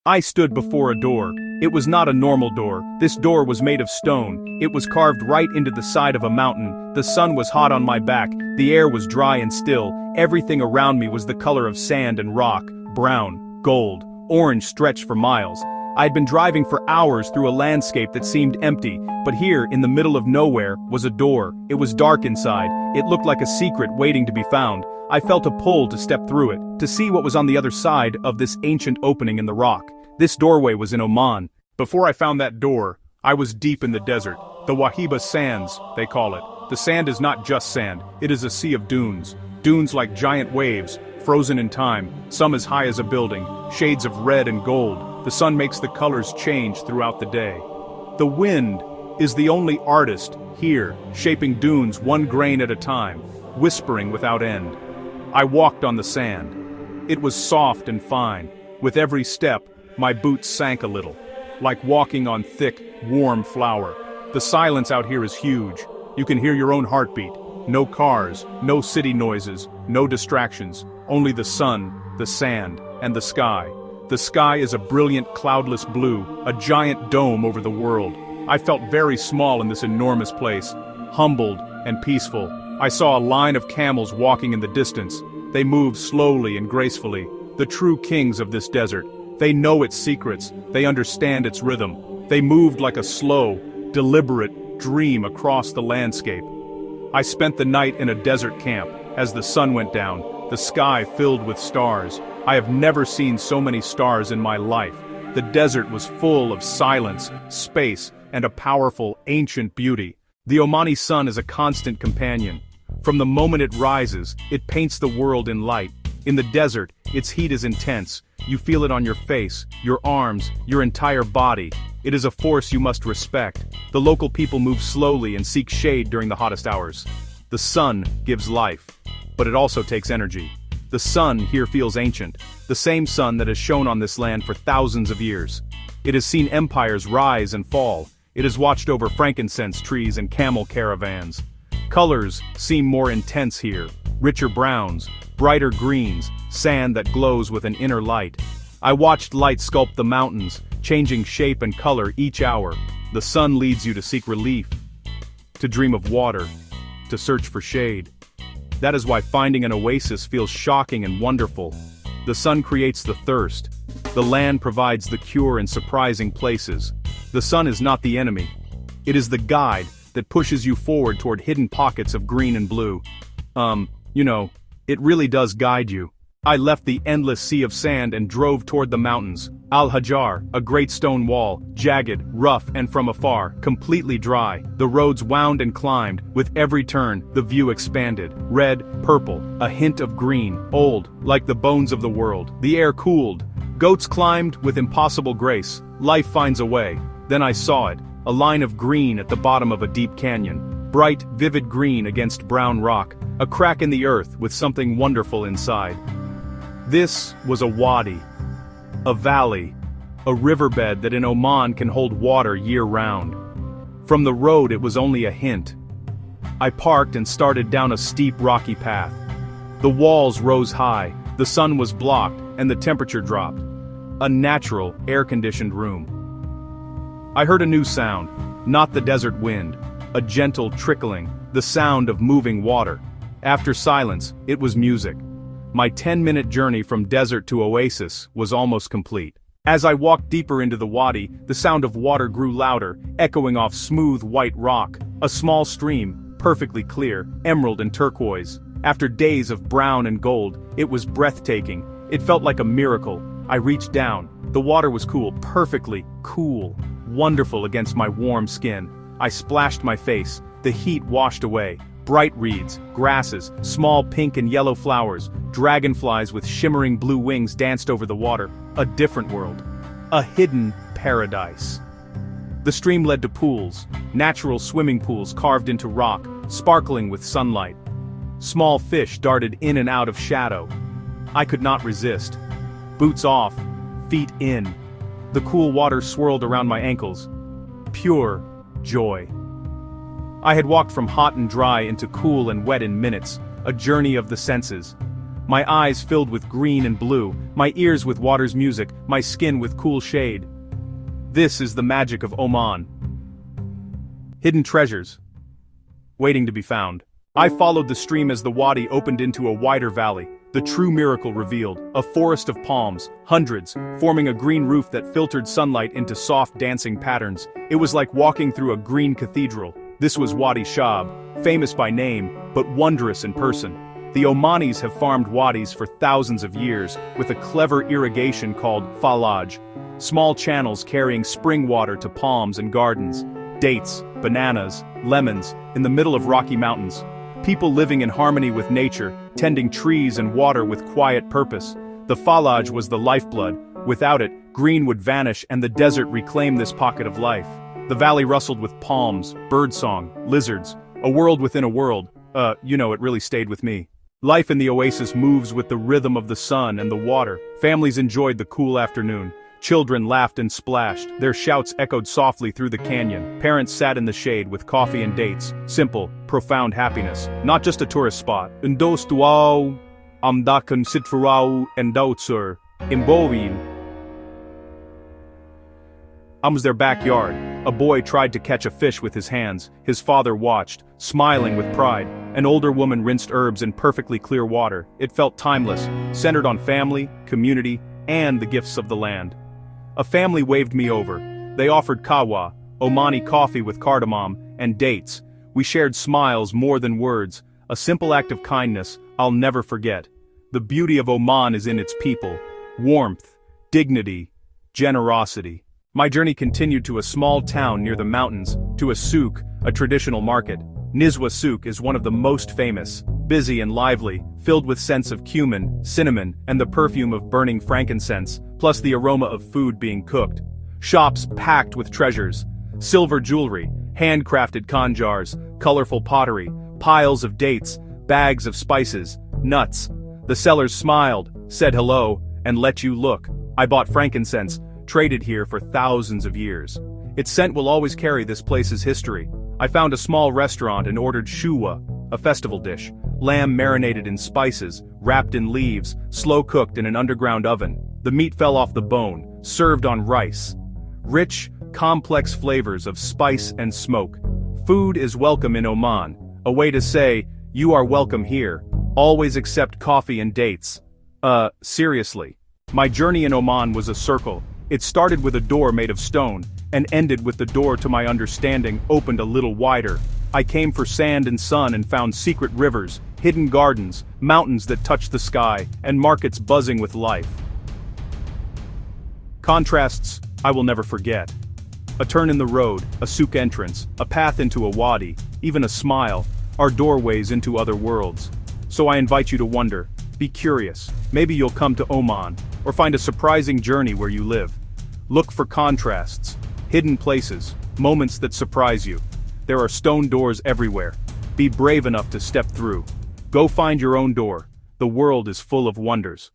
I stood before a door. It was not a normal door. This door was made of stone. It was carved right into the side of a mountain. The sun was hot on my back. The air was dry and still. Everything around me was the color of sand and rock. Brown, gold, orange stretched for miles. I had been driving for hours through a landscape that seemed empty, but here, in the middle of nowhere, was a door. It was dark inside. It looked like a secret waiting to be found. I felt a pull to step through it, to see what was on the other side of this ancient opening in the rock. This doorway was in Oman. Before I found that door, I was deep in the desert. The Wahiba Sands, they call it. The sand is not just sand, it is a sea of dunes. Dunes like giant waves, frozen in time, some as high as a building, shades of red and gold. The sun makes the colors change throughout the day. The wind is the only artist here, shaping dunes one grain at a time, whispering without end. I walked on the sand. It was soft and fine. With every step, my boots sank a little, like walking on thick, warm flour. The silence out here is huge. You can hear your own heartbeat. No cars, no city noises, no distractions, only the sun, the sand, and the sky. The sky is a brilliant cloudless blue, a giant dome over the world. I felt very small in this enormous place, humbled and peaceful. I saw a line of camels walking in the distance. They moved slowly and gracefully, the true kings of this desert. They know its secrets, they understand its rhythm. They moved like a slow, deliberate dream across the landscape. I spent the night in a desert camp. As the sun went down, the sky filled with stars. I have never seen so many stars in my life. The desert was full of silence, space, and a powerful, ancient beauty. The Omani sun is a constant companion. From the moment it rises, it paints the world in light. In the desert, its heat is intense. You feel it on your face, your arms, your entire body. It is a force you must respect. The local people move slowly and seek shade during the hottest hours. The sun gives life, but it also takes energy. The sun here feels ancient, the same sun that has shone on this land for thousands of years. It has seen empires rise and fall. It has watched over frankincense trees and camel caravans. Colors seem more intense here, richer browns, brighter greens, sand that glows with an inner light. I watched light sculpt the mountains, changing shape and color each hour. The sun leads you to seek relief, to dream of water, to search for shade. That is why finding an oasis feels shocking and wonderful. The sun creates the thirst. The land provides the cure in surprising places. The sun is not the enemy. It is the guide that pushes you forward toward hidden pockets of green and blue. It really does guide you. I left the endless sea of sand and drove toward the mountains. Al-Hajar, a great stone wall, jagged, rough, and from afar, completely dry. The roads wound and climbed. With every turn, the view expanded. Red, purple, a hint of green, old, like the bones of the world. The air cooled. Goats climbed with impossible grace. Life finds a way. Then I saw it, a line of green at the bottom of a deep canyon. Bright, vivid green against brown rock. A crack in the earth with something wonderful inside. This was a wadi, a valley, a riverbed that in Oman can hold water year-round. From the road it was only a hint. I parked and started down a steep rocky path. The walls rose high, the sun was blocked, and the temperature dropped. A natural, air-conditioned room. I heard a new sound, not the desert wind, a gentle trickling, the sound of moving water. After silence, it was music. My 10-minute journey from desert to oasis was almost complete. As I walked deeper into the wadi, the sound of water grew louder, echoing off smooth white rock. A small stream, perfectly clear, emerald and turquoise. After days of brown and gold, it was breathtaking. It felt like a miracle. I reached down. The water was cool, perfectly cool, wonderful against my warm skin. I splashed my face. The heat washed away. Bright reeds, grasses, small pink and yellow flowers, dragonflies with shimmering blue wings danced over the water. A different world. A hidden paradise. The stream led to pools, natural swimming pools carved into rock, sparkling with sunlight. Small fish darted in and out of shadow. I could not resist. Boots off, feet in. The cool water swirled around my ankles. Pure joy. I had walked from hot and dry into cool and wet in minutes, a journey of the senses. My eyes filled with green and blue, my ears with water's music, my skin with cool shade. This is the magic of Oman. Hidden treasures, waiting to be found. I followed the stream as the wadi opened into a wider valley. The true miracle revealed, a forest of palms, hundreds, forming a green roof that filtered sunlight into soft dancing patterns. It was like walking through a green cathedral. This was Wadi Shab, famous by name, but wondrous in person. The Omanis have farmed wadis for thousands of years, with a clever irrigation called falaj. Small channels carrying spring water to palms and gardens. Dates, bananas, lemons, in the middle of rocky mountains. People living in harmony with nature, tending trees and water with quiet purpose. The falaj was the lifeblood. Without it, green would vanish and the desert reclaim this pocket of life. The valley rustled with palms, birdsong, lizards, a world within a world. It really stayed with me. Life in the oasis moves with the rhythm of the sun and the water. Families enjoyed the cool afternoon. Children laughed and splashed, their shouts echoed softly through the canyon. Parents sat in the shade with coffee and dates. Simple, profound happiness, not just a tourist spot. Ndos tuau, amdakan sitrau endautsur, imbovin. Was their backyard. A boy tried to catch a fish with his hands. His father watched, smiling with pride. An older woman rinsed herbs in perfectly clear water. It felt timeless, centered on family, community, and the gifts of the land. A family waved me over. They offered kawa, Omani coffee with cardamom, and dates. We shared smiles more than words, a simple act of kindness I'll never forget. The beauty of Oman is in its people. Warmth, dignity, generosity. My journey continued to a small town near the mountains, to a souk, a traditional market. Nizwa Souk is one of the most famous, busy and lively, filled with scents of cumin, cinnamon, and the perfume of burning frankincense, plus the aroma of food being cooked. Shops packed with treasures, silver jewelry, handcrafted khanjars, colorful pottery, piles of dates, bags of spices, nuts. The sellers smiled, said hello, and let you look. I bought frankincense, traded here for thousands of years. Its scent will always carry this place's history. I found a small restaurant and ordered shuwa, a festival dish. Lamb marinated in spices, wrapped in leaves, slow-cooked in an underground oven. The meat fell off the bone, served on rice. Rich, complex flavors of spice and smoke. Food is welcome in Oman, a way to say, you are welcome here. Always accept coffee and dates. Seriously. My journey in Oman was a circle. It started with a door made of stone, and ended with the door to my understanding opened a little wider. I came for sand and sun and found secret rivers, hidden gardens, mountains that touched the sky, and markets buzzing with life. Contrasts I will never forget. A turn in the road, a souk entrance, a path into a wadi, even a smile, are doorways into other worlds. So I invite you to wonder, be curious, maybe you'll come to Oman, or find a surprising journey where you live. Look for contrasts, hidden places, moments that surprise you. There are stone doors everywhere. Be brave enough to step through. Go find your own door. The world is full of wonders.